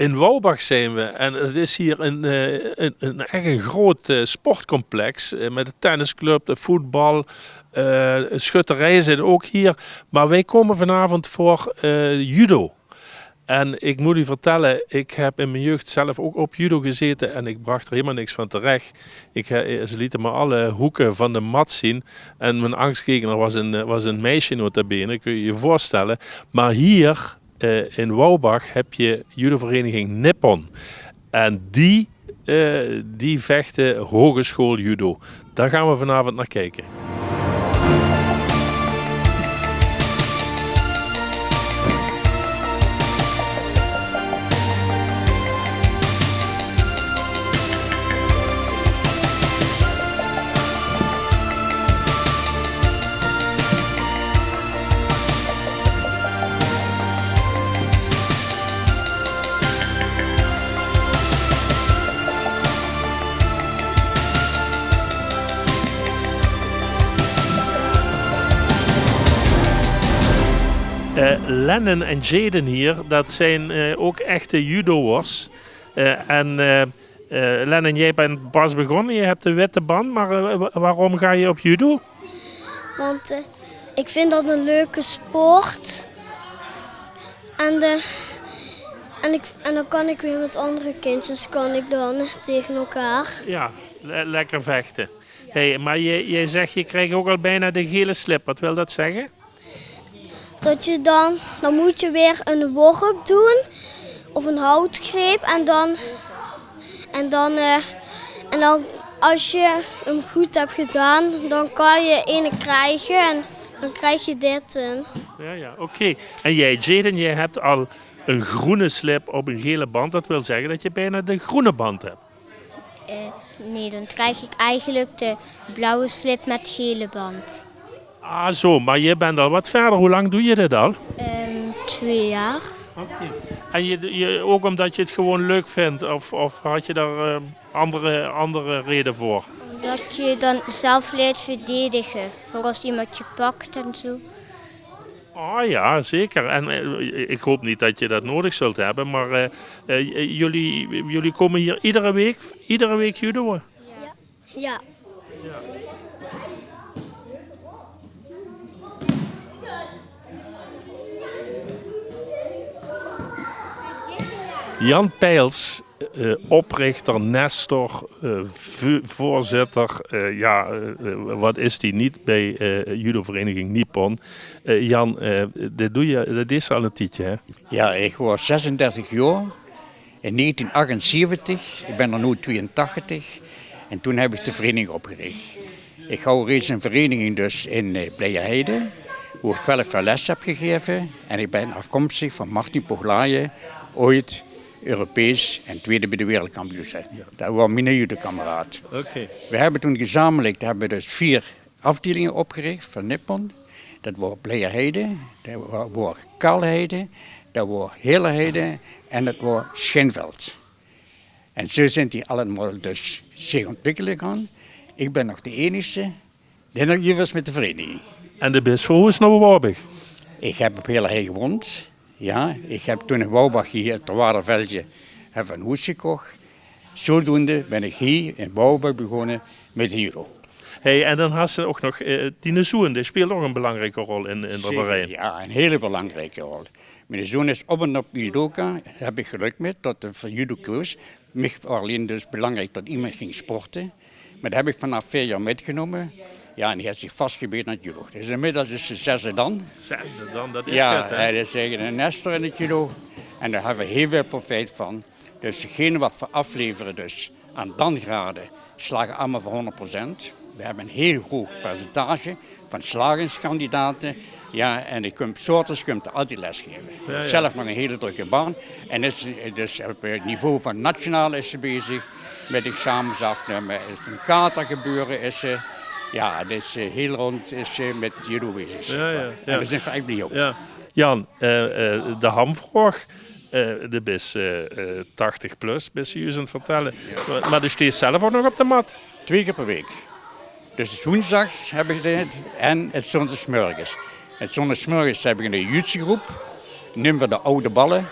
In Wouwbach zijn we en het is hier echt een groot sportcomplex met de tennisclub, de voetbal, schutterij zit ook hier. Maar wij komen vanavond voor judo. En ik moet u vertellen, ik heb in mijn jeugd zelf ook op judo gezeten en ik bracht er helemaal niks van terecht. Ze lieten me alle hoeken van de mat zien en mijn angstgegner was een meisje nota bene, kun je je voorstellen. Maar hier in Wouwbach heb je judovereniging Nippon. En die vechten hogeschool judo. Daar gaan we vanavond naar kijken. Lennon en Jaden hier, dat zijn ook echte judo'ers. Lennon, jij bent pas begonnen, je hebt de witte band, maar waarom ga je op judo? Want ik vind dat een leuke sport. En dan kan ik weer met andere kindjes tegen elkaar. Ja, lekker vechten. Hey, maar jij zegt je krijgt ook al bijna de gele slip, wat wil dat zeggen? Dat je dan moet je weer een worp doen of een houtgreep en dan als je hem goed hebt gedaan, dan kan je ene krijgen en dan krijg je dit. Ja, oké. En jij, Jaden, jij hebt al een groene slip op een gele band. Dat wil zeggen dat je bijna de groene band hebt. Nee, dan krijg ik eigenlijk de blauwe slip met gele band. Ah zo, maar je bent al wat verder. Hoe lang doe je dit al? 2 jaar. Okay. En je, ook omdat je het gewoon leuk vindt? Of had je daar andere reden voor? Omdat je dan zelf leert verdedigen. Voor als iemand je pakt en zo. Ah ja, zeker. En ik hoop niet dat je dat nodig zult hebben. Maar jullie komen hier iedere week judoën? Ja. Jan Peils, oprichter, nestor, voorzitter, wat is die niet bij judovereniging Nippon. Jan, dat is al een tijdje, hè? Ja, ik was 36 jaar in 1978, ik ben er nu 82 en toen heb ik de vereniging opgericht. Ik hou reeds een vereniging dus in Blijerheide, waar ik 12 jaar les heb gegeven en ik ben afkomstig van Martin Poglaje, ooit Europees en tweede bij de wereldkampioenschap. Dat was mijn judokameraad. Okay. We hebben toen gezamenlijk dus 4 afdelingen opgericht van Nippon. Dat was Blijerheide, dat was Kaalheide, dat was Heerleheide en dat was Schinveld. En zo zijn die allemaal dus zich ontwikkelen gaan. Ik ben nog de enige die nog hier was met de vereniging. En de best voor hoe is het nou Wouwbach? Ik heb op Heerleheide gewoond. Ja, ik heb toen in Wouwbach hier, ter Waterveldje, een hoes gekocht. Zodoende ben ik hier in Wouwbach begonnen met judo. Hey, en dan had ze ook nog Tine Zoen, die speelt ook een belangrijke rol in de vereniging. Ja, een hele belangrijke rol. Mijn zoon is op en op judoka, daar heb ik geluk mee, tot de judokoers. Mij alleen dus belangrijk dat iemand ging sporten. Maar dat heb ik vanaf 4 jaar metgenomen. Ja, en die heeft zich vastgebeten aan het judo. Dus inmiddels is de 6e dan. 6e dan, dat is ja, het, hè? hij is eigenlijk een nestor in het judo. En daar hebben we heel veel profijt van. Dus degene wat we afleveren dus aan dangraden, slagen allemaal voor 100%. We hebben een heel hoog percentage van slagingskandidaten. Ja, en ik kunt soorten altijd lesgeven. Ja. Zelf nog een hele drukke baan. En is dus op het niveau van nationaal is ze bezig met examens afnemen. Is een kata gebeuren is ze. Ja, dus heel rond is ze met judo bezig. Ja. En we zijn eigenlijk blij op. Ja. Jan, de hamvraag, de is 80 plus, best je aan het vertellen. Ja. Maar je staat zelf ook nog op de mat? 2 keer per week. Dus woensdags heb ik het en het zondagsmorgens. Het zondagsmorgens heb ik een jutsu-groep. Neem we de oude ballen.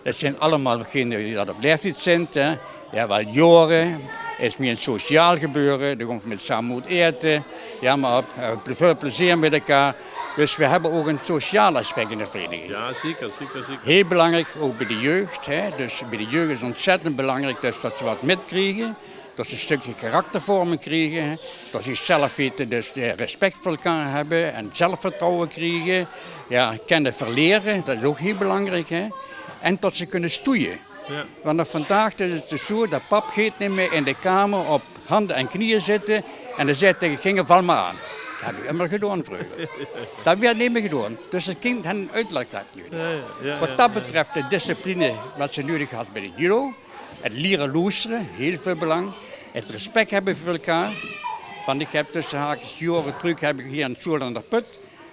Dat zijn allemaal degenen die dat op leeftijd zijn. Hè. Ja, wel jaren. Is meer een sociaal gebeuren. Dan gaan we met samen moeten eten. Ja, maar veel plezier met elkaar. Dus we hebben ook een sociaal aspect in de vereniging. Ja, zeker. Heel belangrijk, ook bij de jeugd. Hè. Dus bij de jeugd is ontzettend belangrijk dus dat ze wat metkrijgen. Dat ze een stukje karaktervorming krijgen. Hè. Dat ze zelf weten, dus respect voor elkaar hebben en zelfvertrouwen krijgen. Ja, kennen verleren, dat is ook heel belangrijk. Hè. En dat ze kunnen stoeien. Ja. Want vandaag is het dus zo dat pap gaat niet meer in de kamer op handen en knieën zitten. En dan zegt tegen kinderen, val maar aan. Dat heb ik immer gedaan vroeger. Dat werd niet meer gedaan. Dus het kind heeft een uitleg nu. Wat dat betreft de discipline wat ze nodig had bij de judo. Het leren loesteren, heel veel belang. Het respect hebben voor elkaar. Want ik heb tussen haakjes jaren terug heb ik hier aan school aan de Put.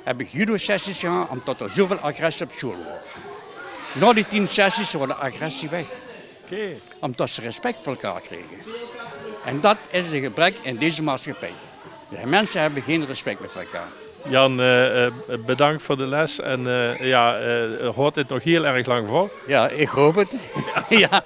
Heb ik judo sessies gehad omdat er zoveel agressie op school was. Na die 10 sessies wordt de agressie weg. Okay. Omdat ze respect voor elkaar kregen. En dat is een gebrek in deze maatschappij. De mensen hebben geen respect met elkaar. Jan, bedankt voor de les en hoort dit nog heel erg lang vol? Ja, ik hoop het. Ja.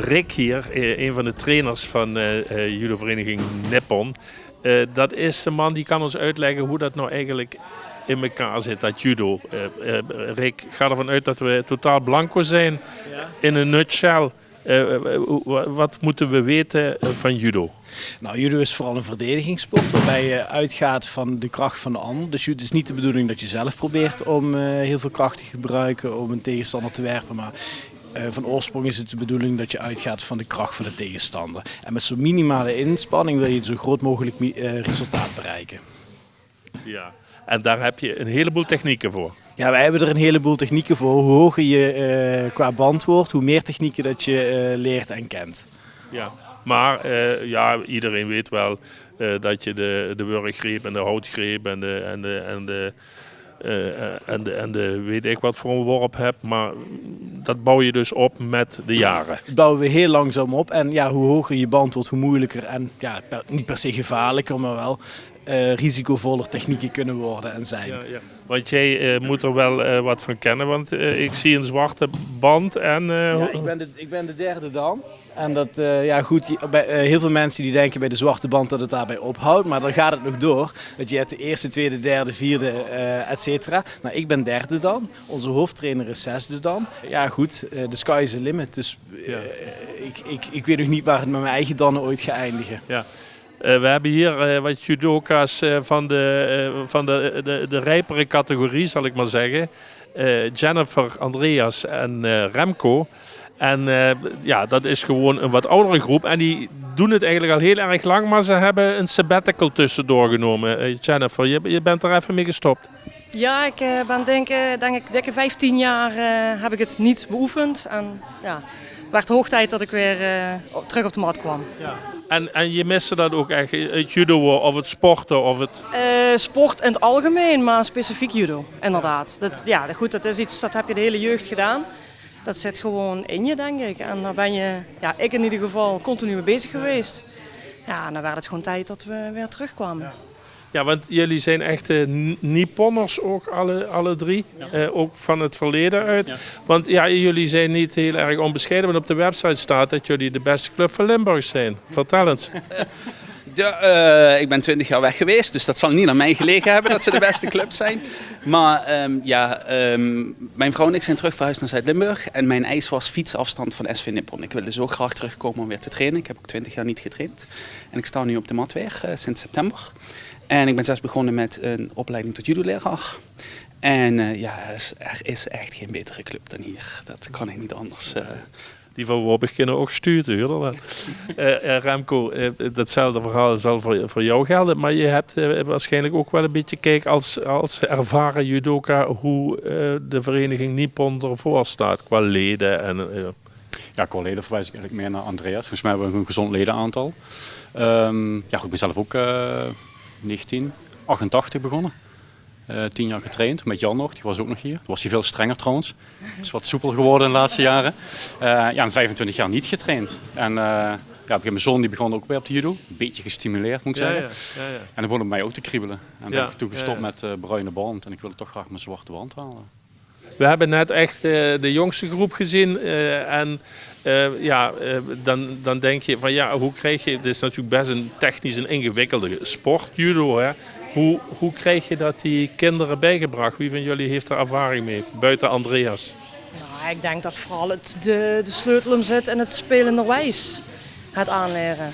Rick hier, een van de trainers van judovereniging Nippon. Dat is de man die kan ons uitleggen hoe dat nou eigenlijk in elkaar zit, dat judo. Rick, ga ervan uit dat we totaal blanco zijn. Ja. In een nutshell, wat moeten we weten van judo? Nou, judo is vooral een verdedigingssport waarbij je uitgaat van de kracht van de ander. Dus het is niet de bedoeling dat je zelf probeert om heel veel kracht te gebruiken om een tegenstander te werpen, maar van oorsprong is het de bedoeling dat je uitgaat van de kracht van de tegenstander. En met zo'n minimale inspanning wil je zo groot mogelijk resultaat bereiken. Ja, en daar heb je een heleboel technieken voor. Ja, wij hebben er een heleboel technieken voor. Hoe hoger je qua band wordt, hoe meer technieken dat je leert en kent. Ja, maar iedereen weet wel dat je de wurggreep en de houtgreep en de weet ik wat voor een worp hebt, maar dat bouw je dus op met de jaren. Dat bouwen we heel langzaam op en ja, hoe hoger je band wordt, hoe moeilijker en ja, niet per se gevaarlijker, maar wel risicovoller technieken kunnen worden en zijn. Ja, ja. Want jij moet er wel wat van kennen, want ik zie een zwarte band en... Ja, ik ben de derde dan. En dat, heel veel mensen die denken bij de zwarte band dat het daarbij ophoudt, maar dan gaat het nog door. Dat je hebt de eerste, tweede, derde, vierde, et cetera. Nou, ik ben derde dan. Onze hoofdtrainer is zesde dan. Ja goed, the sky is the limit. Dus ik weet nog niet waar het met mijn eigen dannen ooit gaat eindigen. Ja. We hebben hier wat judoka's van de rijpere categorie, zal ik maar zeggen. Jennifer, Andreas en Remco. En dat is gewoon een wat oudere groep. En die doen het eigenlijk al heel erg lang, maar ze hebben een sabbatical tussendoor genomen. Jennifer, je bent er even mee gestopt. Ja, ik ben denk ik dikke 15 jaar heb ik het niet beoefend. En ja, het werd hoog tijd dat ik weer terug op de mat kwam. Ja. En je miste dat ook echt, het judo of het sporten? Of het... Sport in het algemeen, maar specifiek judo, inderdaad. Dat is iets, dat heb je de hele jeugd gedaan. Dat zit gewoon in je, denk ik. En daar ben je, ik in ieder geval, continu mee bezig geweest. Ja, en dan werd het gewoon tijd dat we weer terugkwamen. Ja, want jullie zijn echt Nipponners ook, alle drie. Ja. Ook van het verleden uit. Ja. Want jullie zijn niet heel erg onbescheiden, want op de website staat dat jullie de beste club van Limburg zijn. Vertel eens. Ik ben 20 jaar weg geweest, dus dat zal niet aan mij gelegen hebben dat ze de beste club zijn. Maar mijn vrouw en ik zijn terug verhuisd naar Zuid-Limburg en mijn eis was fietsafstand van SV Nippon. Ik wilde zo graag terugkomen om weer te trainen. Ik heb ook 20 jaar niet getraind en ik sta nu op de mat weer sinds september. En ik ben zelfs begonnen met een opleiding tot judo-leraar. En er is echt geen betere club dan hier. Dat kan ik niet anders Die van Wobbig kunnen ook sturen, hoor. Remco, datzelfde verhaal zal voor jou gelden. Maar je hebt waarschijnlijk ook wel een beetje kijk als ervaren judoka hoe de vereniging Nippon ervoor staat qua leden. Ja, qua leden verwijs ik eigenlijk meer naar Andreas. Volgens mij hebben we een gezond ledenaantal. Ja, goed, ik ben zelf ook 1988 begonnen. 10 jaar getraind, met Jan nog, die was ook nog hier. Toen was hij veel strenger trouwens. Is wat soepel geworden in de laatste jaren. Ja, en 25 jaar niet getraind. En ja, op mijn zoon die begon ook weer op de judo. Een beetje gestimuleerd moet ik zeggen. Ja. En dan begon het mij ook te kriebelen. En ben ik toen gestopt met bruine band. En ik wilde toch graag mijn zwarte band halen. We hebben net echt de jongste groep gezien. Dan denk je van ja, hoe krijg je... Het is natuurlijk best een technisch en ingewikkelde sport, judo, hè. Hoe krijg je dat die kinderen bijgebracht? Wie van jullie heeft er ervaring mee, buiten Andreas? Nou, ik denk dat vooral de sleutel hem zit in het spelenderwijs. Het aanleren.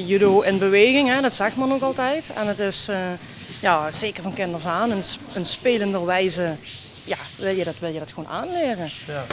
Judo in beweging, hè, dat zegt men ook altijd. En het is zeker van kinders aan een spelenderwijze. Ja, wil je dat gewoon aanleren. Ja.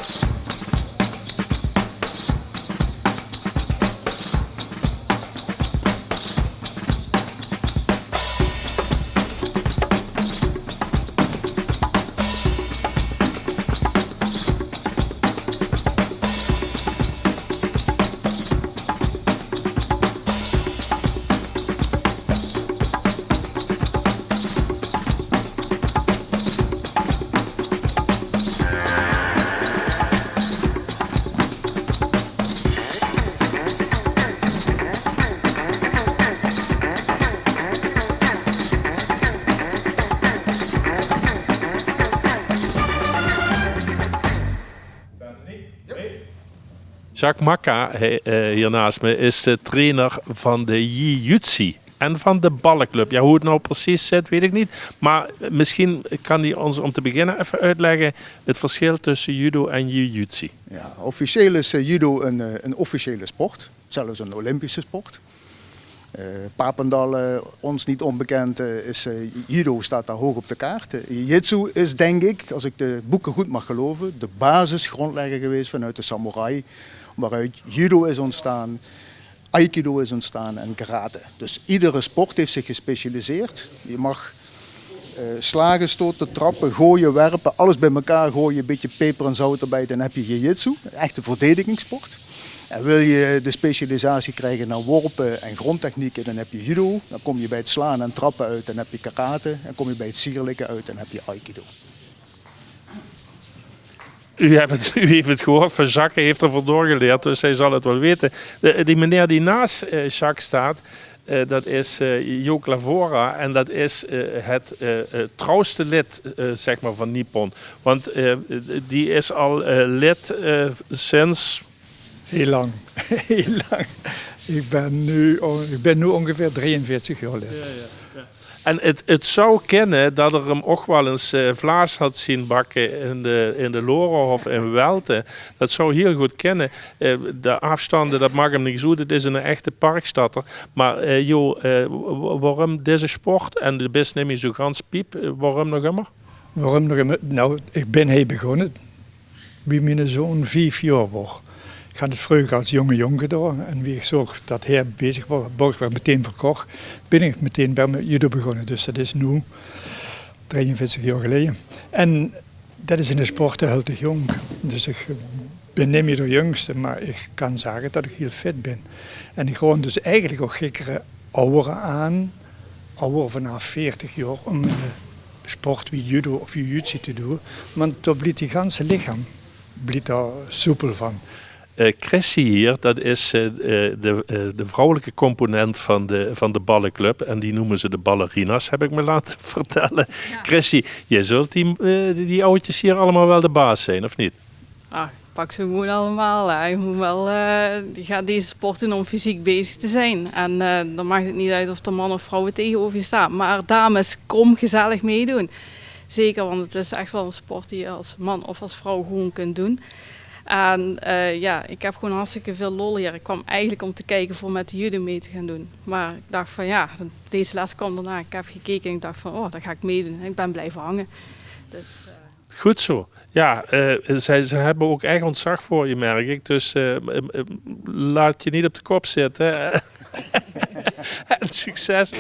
Jacques Makka, hier naast me, is de trainer van de Jiu-Jitsu en van de ballenclub. Ja, hoe het nou precies zit, weet ik niet. Maar misschien kan hij ons om te beginnen even uitleggen het verschil tussen judo en Jiu-Jitsu. Ja, officieel is judo een officiële sport, zelfs een Olympische sport. Papendal, ons niet onbekend, judo staat daar hoog op de kaart. Jiu-Jitsu is, denk ik, als ik de boeken goed mag geloven, de basisgrondlegger geweest vanuit de samurai, waaruit judo is ontstaan, aikido is ontstaan en karate. Dus iedere sport heeft zich gespecialiseerd. Je mag slagen, stoten, trappen, gooien, werpen, alles bij elkaar gooien, een beetje peper en zout erbij, dan heb je Jiu-Jitsu, een echte verdedigingssport. En wil je de specialisatie krijgen naar worpen en grondtechnieken, dan heb je judo. Dan kom je bij het slaan en trappen uit, dan heb je karate. En kom je bij het sierlijke uit, dan heb je aikido. U heeft het gehoord, van Jacques heeft ervoor doorgeleerd, dus hij zal het wel weten. Die meneer die naast Jacques staat, dat is Joke Lavora en dat is het trouwste lid zeg maar, van Nippon. Want die is al lid sinds... Heel lang. Heel lang. Ik ben nu ongeveer 43 jaar lid. Ja. En het zou kennen dat er hem ook wel eens vlaas had zien bakken in de Lorenhof in Welte. Dat zou heel goed kennen. De afstanden, dat mag hem niet zo. Het is een echte parkstadter. Maar waarom deze sport? En de best neem je zo gans piep. Waarom nog immer? Waarom nog immer? Nou, ik ben hier begonnen. Bij mijn zoon 5 jaar was. Ik had het vroeger als jonge jongen gedaan en wie ik zag dat hij bezig was, borg werd meteen verkocht, ben ik meteen bij mijn judo begonnen. Dus dat is nu 43 jaar geleden. En dat is in de sport heel te jong. Dus ik ben niet meer de jongste, maar ik kan zeggen dat ik heel fit ben. En ik ga dus eigenlijk ook gekkere ouderen aan, ouder vanaf 40 jaar, om een sport wie judo of jiu-jitsu te doen. Want dan blijft die ganse lichaam daar soepel van. Chrissy hier, dat is de vrouwelijke component van de ballenclub. En die noemen ze de ballerina's, heb ik me laten vertellen. Ja. Chrissy, jij zult die oudjes hier allemaal wel de baas zijn, of niet? Ah, pak ze gewoon allemaal. Hè. Je gaat deze sport doen om fysiek bezig te zijn. En dan maakt het niet uit of er man of vrouwen tegenover je staan. Maar dames, kom gezellig meedoen. Zeker, want het is echt wel een sport die je als man of als vrouw gewoon kunt doen. En ik heb gewoon hartstikke veel lol hier. Ik kwam eigenlijk om te kijken voor met de judo mee te gaan doen. Maar ik dacht van ja, deze les kwam daarna. Ik heb gekeken en ik dacht van, oh, daar ga ik meedoen. En ik ben blijven hangen. Dus, Goed zo. ja, ze hebben ook echt ontzag voor je, merk ik. Dus laat je niet op de kop zitten. En succes!